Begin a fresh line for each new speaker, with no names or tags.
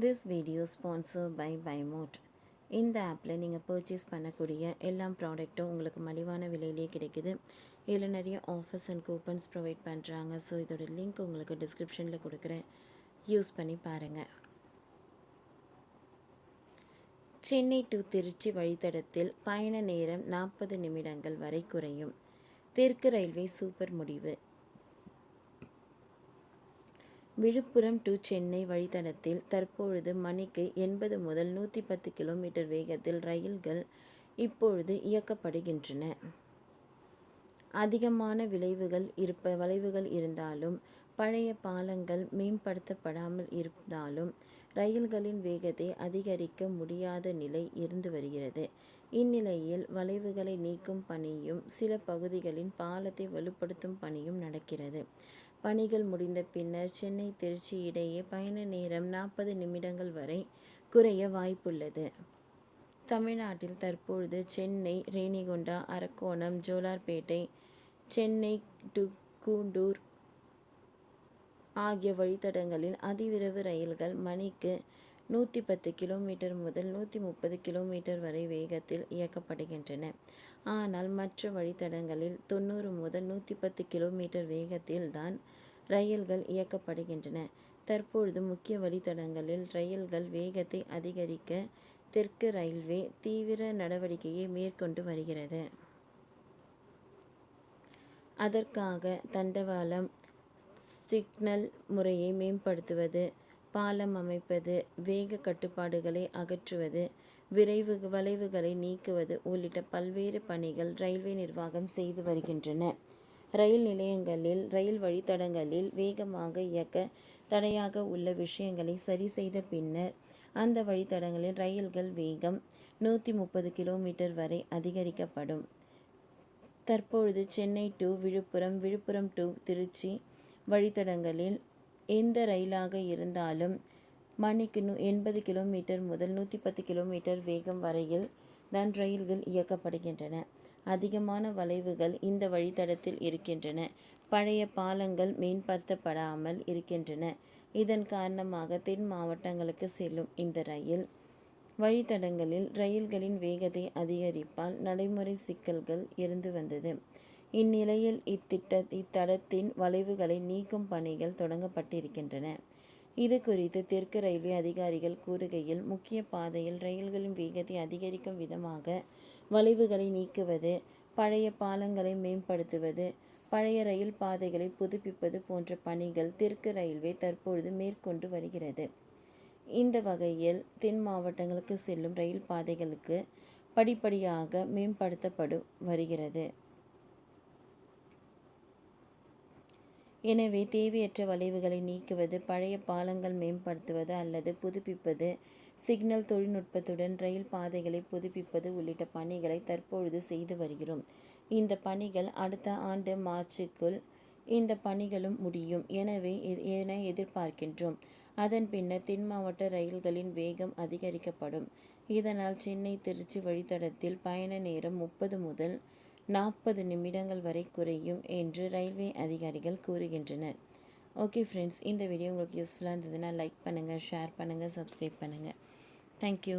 This video sponsored by Buymote. இந்த ஆப்பில் நீங்கள் பர்ச்சேஸ் பண்ணக்கூடிய எல்லா ப்ராடக்ட்டும் உங்களுக்கு மலிவான விலையிலே கிடைக்குது. இதில் நிறைய ஆஃபர்ஸ் அண்ட் கூப்பன்ஸ் ப்ரொவைட் பண்ணுறாங்க. ஸோ இதோட லிங்க் உங்களுக்கு டிஸ்கிரிப்ஷனில் கொடுக்குறேன், யூஸ் பண்ணி பாருங்கள். சென்னை டு திருச்சி வழித்தடத்தில் பயண நேரம் 40 நிமிடங்கள் வரை குறையும். தெற்கு ரயில்வே சூப்பர் முடிவு. விழுப்புரம் டு சென்னை வழித்தடத்தில் தற்பொழுது மணிக்கு 80 முதல் 110 கிலோமீட்டர் வேகத்தில் ரயில்கள் இப்பொழுது இயக்கப்படுகின்றன. அதிகமான வளைவுகள் இருந்தாலும் பழைய பாலங்கள் மேம்படுத்தப்படாமல் இருந்தாலும் ரயில்களின் வேகத்தை அதிகரிக்க முடியாத நிலை இருந்து வருகிறது. இந்நிலையில் வளைவுகளை நீக்கும் பணியும் சில பகுதிகளின் பாலத்தை வலுப்படுத்தும் பணியும் நடக்கிறது. பணிகள் முடிந்த பின்னர் சென்னை திருச்சி இடையே பயண நேரம் 40 நிமிடங்கள் வரை குறைய வாய்ப்புள்ளது. தமிழ்நாட்டில் தற்பொழுது சென்னை ரேணிகுண்டா, அரக்கோணம், ஜோலார்பேட்டை, சென்னை டு கூண்டூர் ஆகிய வழித்தடங்களில் அதிவிரைவு ரயில்கள் மணிக்கு 110 கிலோமீட்டர் முதல் 130 கிலோமீட்டர் வரை வேகத்தில் இயக்கப்படுகின்றன. ஆனால் மற்ற வழித்தடங்களில் 90 முதல் 110 கிலோமீட்டர் வேகத்தில் தான் ரயில்கள் இயக்கப்படுகின்றன. தற்பொழுது முக்கிய வழித்தடங்களில் ரயில்கள் வேகத்தை அதிகரிக்க தெற்கு ரயில்வே தீவிர நடவடிக்கையை மேற்கொண்டு வருகிறது. அதற்காக தண்டவாளம், சிக்னல் முறையை மேம்படுத்துவது, பாலம் அமைப்பது, வேக கட்டுப்பாடுகளை அகற்றுவது, வளைவுகளை நீக்குவது உள்ளிட்ட பல்வேறு பணிகள் ரயில்வே நிர்வாகம் செய்து வருகின்றன. ரயில் நிலையங்களில் ரயில் வழித்தடங்களில் வேகமாக இயக்க தடையாக உள்ள விஷயங்களை சரி செய்த பின்னர் அந்த வழித்தடங்களில் ரயில்கள் வேகம் 130 கிலோமீட்டர் வரை அதிகரிக்கப்படும். தற்பொழுது சென்னை டு விழுப்புரம், விழுப்புரம் டு திருச்சி வழித்தடங்களில் எந்த ரயிலாக இருந்தாலும் மணிக்கு 80 கிலோமீட்டர் முதல் 110 கிலோமீட்டர் வேகம் வரையில் தான் ரயில்கள் இயக்கப்படுகின்றன. அதிகமான வளைவுகள் இந்த வழித்தடத்தில் இருக்கின்றன. பழைய பாலங்கள் மேம்படுத்தப்படாமல் இருக்கின்றன. இதன் காரணமாக தென் மாவட்டங்களுக்கு செல்லும் இந்த ரயில் வழித்தடங்களில் ரயில்களின் வேகத்தை அதிகரிப்பால் நடைமுறை சிக்கல்கள் இருந்து வந்தது. இந்நிலையில் இத்தடத்தின் வளைவுகளை நீக்கும் பணிகள் தொடங்கப்பட்டிருக்கின்றன. இது குறித்து தெற்கு ரயில்வே அதிகாரிகள் கூறுகையில், முக்கிய பாதையில் ரயில்களின் வேகத்தை அதிகரிக்கும் விதமாக வளைவுகளை நீக்குவது, பழைய பாலங்களை மேம்படுத்துவது, பழைய ரயில் பாதைகளை புதுப்பிப்பது போன்ற பணிகள் தெற்கு ரயில்வே தற்பொழுது மேற்கொண்டு வருகிறது. இந்த வகையில் தென் மாவட்டங்களுக்கு செல்லும் ரயில் பாதைகளுக்கு படிப்படியாக மேம்படுத்தப்பட்டு வருகிறது. எனவே தேவையற்ற வளைவுகளை நீக்குவது, பழைய பாலங்கள் மேம்படுத்துவது அல்லது புதுப்பிப்பது, சிக்னல் தொழில்நுட்பத்துடன் ரயில் பாதைகளை புதுப்பிப்பது உள்ளிட்ட பணிகளை தற்பொழுது செய்து வருகிறோம். இந்த பணிகள் அடுத்த ஆண்டு மார்ச்சுக்குள் இந்த பணிகளும் முடியும் என எதிர்பார்க்கின்றோம். அதன் பின்னர் தென் மாவட்ட ரயில்களின் வேகம் அதிகரிக்கப்படும். இதனால் சென்னை திருச்சி வழித்தடத்தில் பயண நேரம் 30 முதல் 40 நிமிடங்கள் வரை குறையும் என்று ரயில்வே அதிகாரிகள் கூறுகின்றனர். ஓகே ஃப்ரெண்ட்ஸ், இந்த வீடியோ உங்களுக்கு யூஸ்ஃபுல்லாக இருந்ததுன்னா லைக் பண்ணுங்கள், ஷேர் பண்ணுங்கள், சப்ஸ்கிரைப் பண்ணுங்கள். தேங்க்யூ.